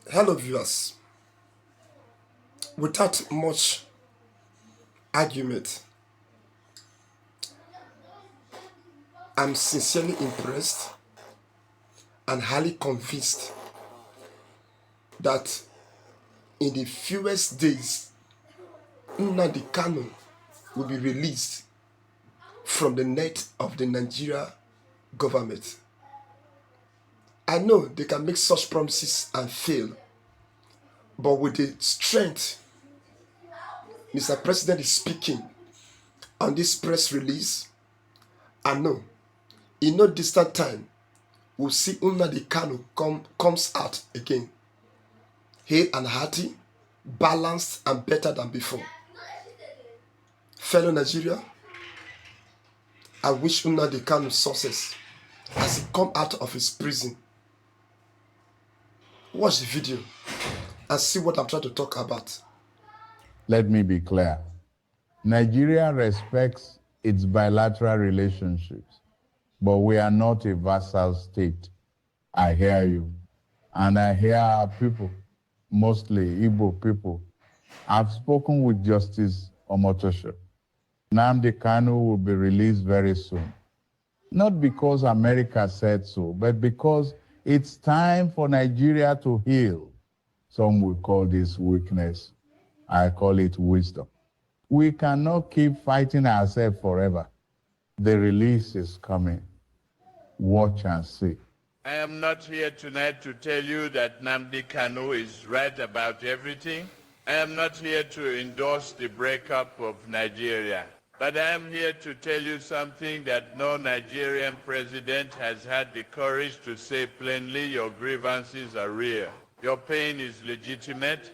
Hello, viewers. Without much argument, I'm sincerely impressed and highly convinced that in the fewest days, nnamdi kanu will be released from the net of the Nigeria government. I know they can make such promises and fail, but with the strength Mr. President is speaking on this press release, I know in no distant time we'll see nnamdi kanu comes out again, hale and hearty, balanced and better than before. Fellow Nigeria, I wish nnamdi kanu success as he come out of his prison. Watch the video and see what I'm trying to talk about. Let me be clear. Nigeria respects its bilateral relationships, but we are not a vassal state. I hear you. And I hear our people, mostly Igbo people. I've spoken with Justice Omotosho. Nnamdi Kanu will be released very soon. Not because America said so, but because it's time for Nigeria to heal. Some will call this weakness. I call it wisdom. We cannot keep fighting ourselves forever. The release is coming. Watch and see. I am not here tonight to tell you that Nnamdi Kanu is right about everything. I am not here to endorse the breakup of Nigeria. But I am here to tell you something that no Nigerian president has had the courage to say plainly: your grievances are real. Your pain is legitimate,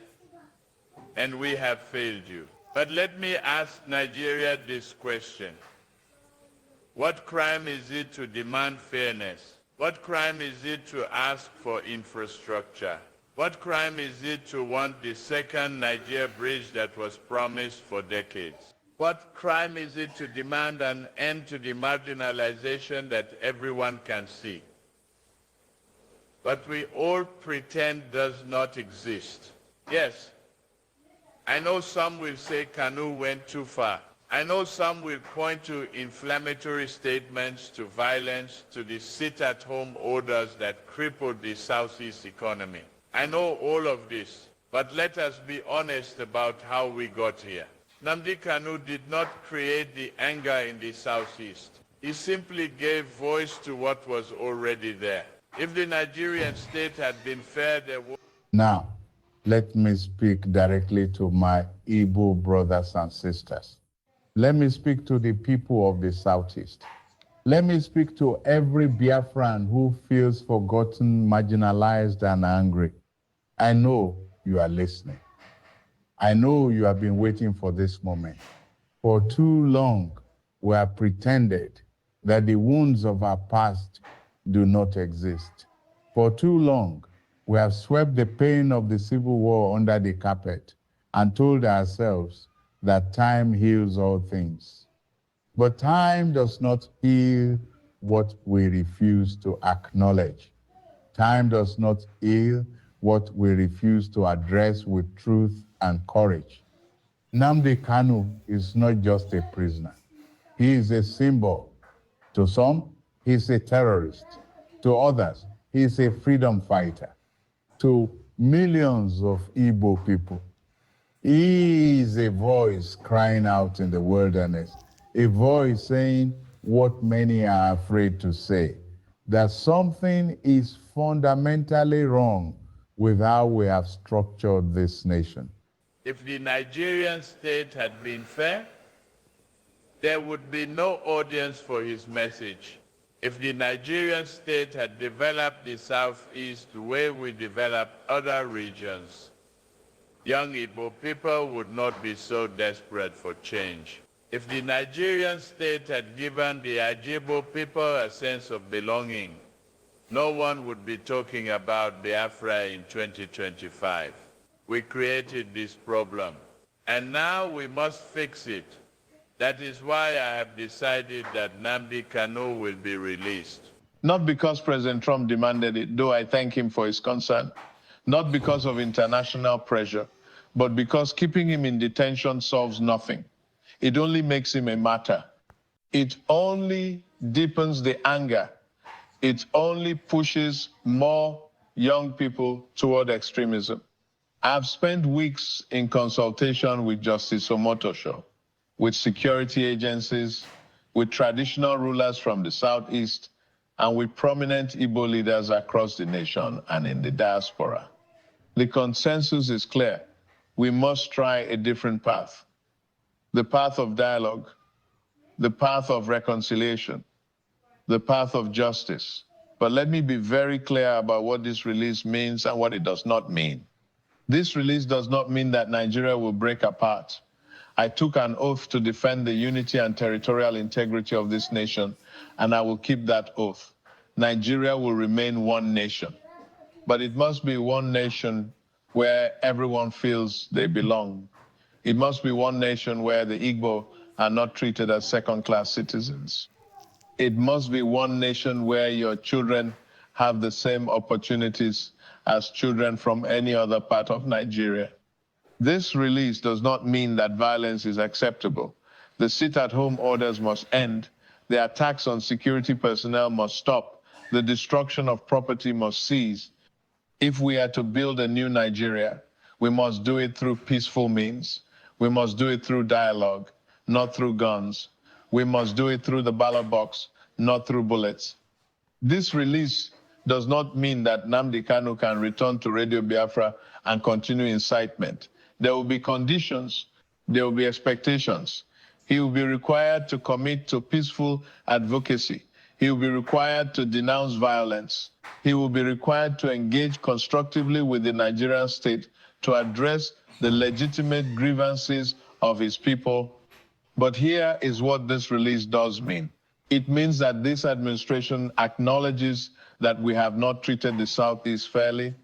and we have failed you. But let me ask Nigeria this question. What crime is it to demand fairness? What crime is it to ask for infrastructure? What crime is it to want the second Niger bridge that was promised for decades? What crime is it to demand an end to the marginalization that everyone can see? But we all pretend does not exist. Yes, I know some will say Kanu went too far. I know some will point to inflammatory statements, to violence, to the sit-at-home orders that crippled the Southeast economy. I know all of this, but let us be honest about how we got here. Nnamdi Kanu did not create the anger in the Southeast. He simply gave voice to what was already there. If the Nigerian state had been fair, there would... Now, let me speak directly to my Igbo brothers and sisters. Let me speak to the people of the Southeast. Let me speak to every Biafran who feels forgotten, marginalized, and angry. I know you are listening. I know you have been waiting for this moment. For too long, we have pretended that the wounds of our past do not exist. For too long, we have swept the pain of the Civil War under the carpet and told ourselves that time heals all things. But time does not heal what we refuse to acknowledge. Time does not heal what we refuse to address with truth and courage. Nnamdi Kanu is not just a prisoner. He is a symbol. To some, he is a terrorist. To others, he is a freedom fighter. To millions of Igbo people, he is a voice crying out in the wilderness, a voice saying what many are afraid to say, that something is fundamentally wrong with how we have structured this nation. If the Nigerian state had been fair, there would be no audience for his message. If the Nigerian state had developed the Southeast the way we develop other regions, young Igbo people would not be so desperate for change. If the Nigerian state had given the Ajebo people a sense of belonging, no one would be talking about Biafra in 2025. We created this problem, and now we must fix it. That is why I have decided that Nnamdi Kanu will be released. Not because President Trump demanded it, though I thank him for his concern, not because of international pressure, but because keeping him in detention solves nothing. It only makes him a martyr. It only deepens the anger. It only pushes more young people toward extremism. I've spent weeks in consultation with Justice Omotosho, with security agencies, with traditional rulers from the Southeast, and with prominent Igbo leaders across the nation and in the diaspora. The consensus is clear. We must try a different path. The path of dialogue, the path of reconciliation, the path of justice. But let me be very clear about what this release means and what it does not mean. This release does not mean that Nigeria will break apart. I took an oath to defend the unity and territorial integrity of this nation, and I will keep that oath. Nigeria will remain one nation, but it must be one nation where everyone feels they belong. It must be one nation where the Igbo are not treated as second-class citizens. It must be one nation where your children have the same opportunities as children from any other part of Nigeria. This release does not mean that violence is acceptable. The sit-at-home orders must end. The attacks on security personnel must stop. The destruction of property must cease. If we are to build a new Nigeria, we must do it through peaceful means. We must do it through dialogue, not through guns. We must do it through the ballot box, not through bullets. This release does not mean that Nnamdi Kanu can return to Radio Biafra and continue incitement. There will be conditions, there will be expectations. He will be required to commit to peaceful advocacy. He will be required to denounce violence. He will be required to engage constructively with the Nigerian state to address the legitimate grievances of his people. But here is what this release does mean. It means that this administration acknowledges that we have not treated the Southeast fairly.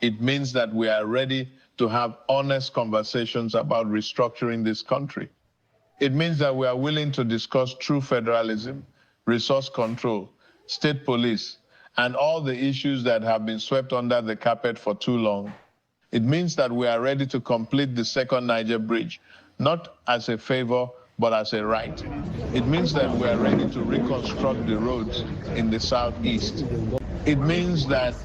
It means that we are ready to have honest conversations about restructuring this country. It means that we are willing to discuss true federalism, resource control, state police, and all the issues that have been swept under the carpet for too long. It means that we are ready to complete the second Niger bridge, not as a favor, but as a right. It means that we are ready to reconstruct the roads in the Southeast. It means that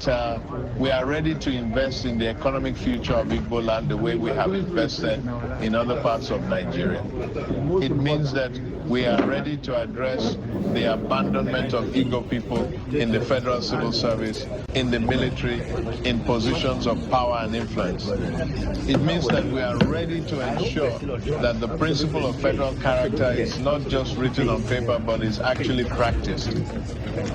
we are ready to invest in the economic future of Igbo land the way we have invested in other parts of Nigeria. It means that we are ready to address the abandonment of Igbo people in the federal civil service, in the military, in positions of power and influence. It means that we are ready to ensure that the principle of federal character is not just written on paper, but is actually practiced.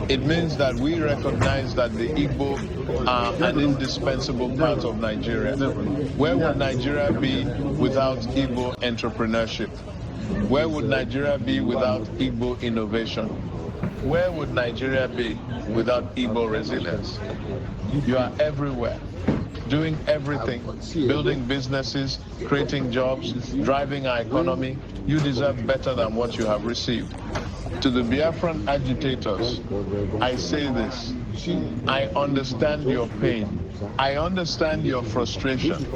It means that we recognize that the Igbo are an indispensable part of Nigeria. Where would Nigeria be without Igbo entrepreneurship? Where would Nigeria be without Igbo innovation? Where would Nigeria be without Igbo resilience? You are everywhere, doing everything, building businesses, creating jobs, driving our economy. You deserve better than what you have received. To the Biafran agitators, I say this. I understand your pain. I understand your frustration.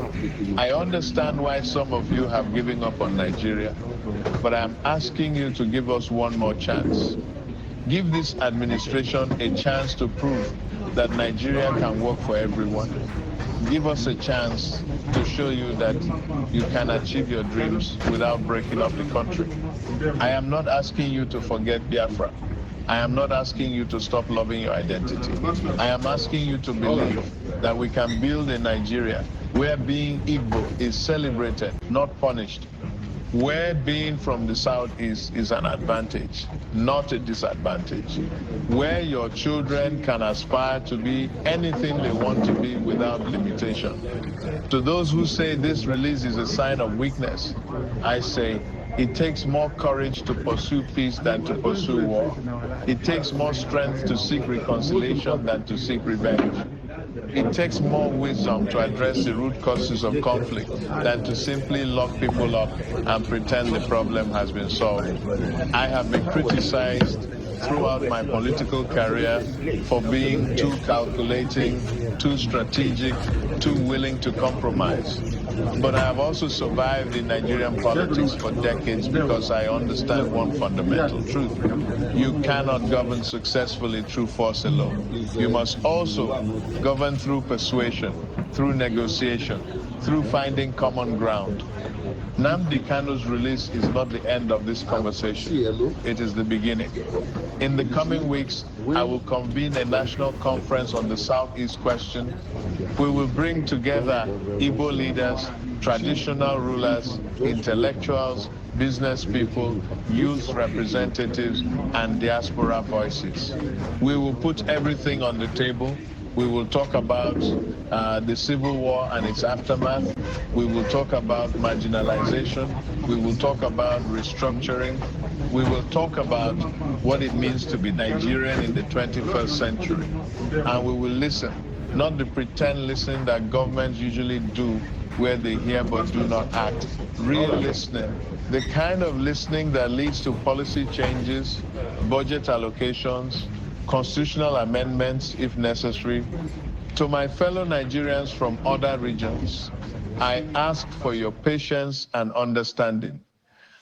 I understand why some of you have given up on Nigeria. But I'm asking you to give us one more chance. Give this administration a chance to prove that Nigeria can work for everyone. Give us a chance to show you that you can achieve your dreams without breaking up the country. I am not asking you to forget Biafra. I am not asking you to stop loving your identity. I am asking you to believe that we can build a Nigeria where being Igbo is celebrated, not punished. Where being from the South is an advantage, not a disadvantage. Where your children can aspire to be anything they want to be without limitation. To those who say this release is a sign of weakness, I say it takes more courage to pursue peace than to pursue war. It takes more strength to seek reconciliation than to seek revenge. It takes more wisdom to address the root causes of conflict than to simply lock people up and pretend the problem has been solved. I have been criticized throughout my political career for being too calculating, too strategic, too willing to compromise. But I have also survived in Nigerian politics for decades because I understand one fundamental truth. You cannot govern successfully through force alone. You must also govern through persuasion, through negotiation, through finding common ground. Nnamdi Kanu's release is not the end of this conversation. It is the beginning. In the coming weeks, I will convene a national conference on the Southeast question. We will bring together Igbo leaders, traditional rulers, intellectuals, business people, youth representatives, and diaspora voices. We will put everything on the table. We will talk about the Civil War and its aftermath. We will talk about marginalization. We will talk about restructuring. We will talk about what it means to be Nigerian in the 21st century. And we will listen, not the pretend listening that governments usually do where they hear but do not act. Real listening, the kind of listening that leads to policy changes, budget allocations, constitutional amendments if necessary. To my fellow Nigerians from other regions, I ask for your patience and understanding.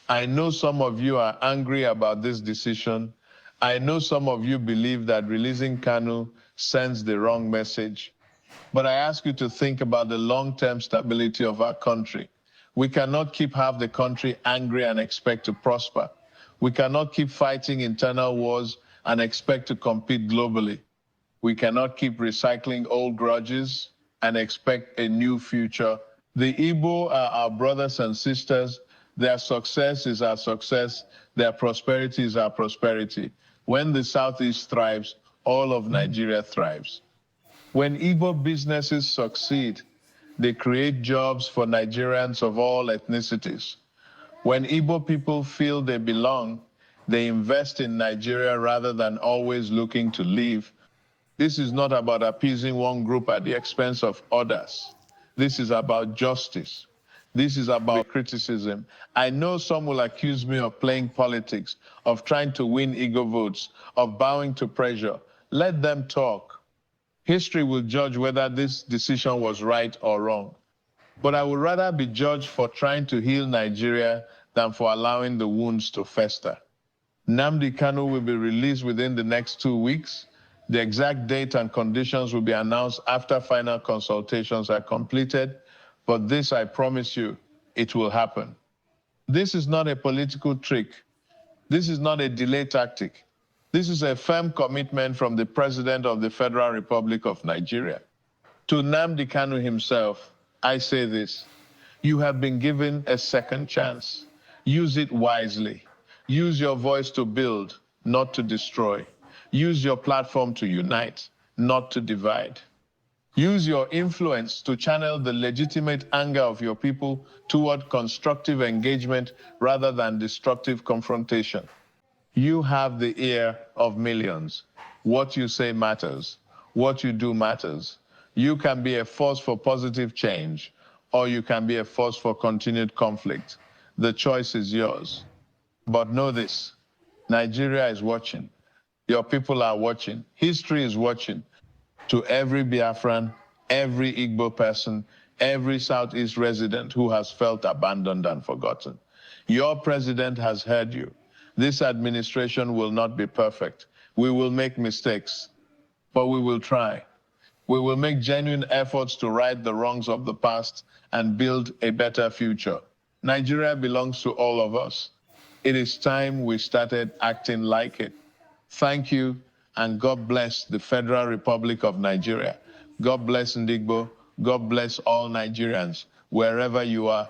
I know some of you are angry about this decision. I know some of you believe that releasing Kanu sends the wrong message. But I ask you to think about the long-term stability of our country. We cannot keep half the country angry and expect to prosper. We cannot keep fighting internal wars and expect to compete globally. We cannot keep recycling old grudges and expect a new future. The Igbo are our brothers and sisters. Their success is our success. Their prosperity is our prosperity. When the Southeast thrives, all of Nigeria thrives. When Igbo businesses succeed, they create jobs for Nigerians of all ethnicities. When Igbo people feel they belong, they invest in Nigeria rather than always looking to leave. This is not about appeasing one group at the expense of others. This is about justice. This is about criticism. I know some will accuse me of playing politics, of trying to win Igbo votes, of bowing to pressure. Let them talk. History will judge whether this decision was right or wrong. But I would rather be judged for trying to heal Nigeria than for allowing the wounds to fester. Nnamdi Kanu will be released within the next 2 weeks. The exact date and conditions will be announced after final consultations are completed. But this, I promise you, it will happen. This is not a political trick. This is not a delay tactic. This is a firm commitment from the President of the Federal Republic of Nigeria. To Nnamdi Kanu himself, I say this: you have been given a second chance. Use it wisely. Use your voice to build, not to destroy. Use your platform to unite, not to divide. Use your influence to channel the legitimate anger of your people toward constructive engagement rather than destructive confrontation. You have the ear of millions. What you say matters. What you do matters. You can be a force for positive change, or you can be a force for continued conflict. The choice is yours. But know this: Nigeria is watching. Your people are watching. History is watching. To every Biafran, every Igbo person, every Southeast resident who has felt abandoned and forgotten, your president has heard you. This administration will not be perfect. We will make mistakes, but we will try. We will make genuine efforts to right the wrongs of the past and build a better future. Nigeria belongs to all of us. It is time we started acting like it. Thank you, and God bless the Federal Republic of Nigeria. God bless Ndigbo. God bless all Nigerians, wherever you are.